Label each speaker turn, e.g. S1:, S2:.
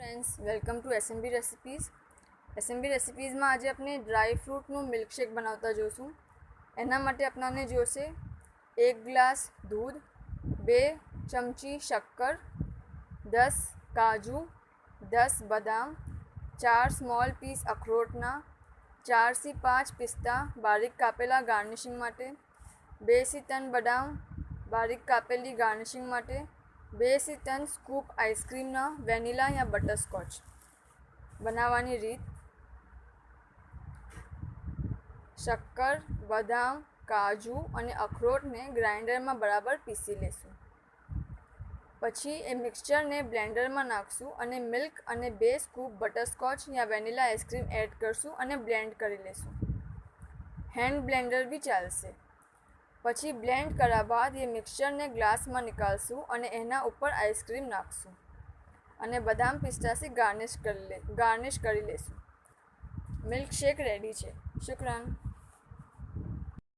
S1: Friends, welcome to SMB recipes. એસએમબી રેસિપીઝમાં આજે આપણે ડ્રાય ફ્રૂટનું મિલ્કશેક બનાવતા જોઈશું. એના માટે આપણને જોશે 1 ગ્લાસ દૂધ, 2 ચમચી શક્કર, 10 કાજુ, 10 બદામ, 4 સ્મોલ પીસ અખરોટના, 4 થી 5 પિસ્તા બારીક કાપેલા ગાર્નિશિંગ માટે, 2 થી 3 બદામ બારીક કાપેલી ગાર્નિશિંગ માટે, 2 થી 3 સ્કૂપ આઈસ્ક્રીમના વેનીલા યા બટરસ્કોચ. બનાવવાની રીત: શક્કર, બદામ, કાજુ અને અખરોટને ગ્રાઇન્ડરમાં બરાબર પીસી લેશું. પછી એ મિક્સચરને બ્લેન્ડરમાં નાખશું અને મિલ્ક અને 2 સ્કૂપ બટરસ્કોચ યા વેનીલા આઈસ્ક્રીમ એડ કરશું અને બ્લેન્ડ કરી લેશું. હેન્ડ બ્લેન્ડર બી ચાલશે. પછી બ્લેન્ડ કર્યા બાદ એ મિક્સચરને ગ્લાસમાં નીકાળશું અને એના ઉપર આઈસ્ક્રીમ નાખશું અને બદામ પિસ્તાથી ગાર્નિશ કરી લેશું. મિલ્કશેક રેડી છે. શુક્રાન.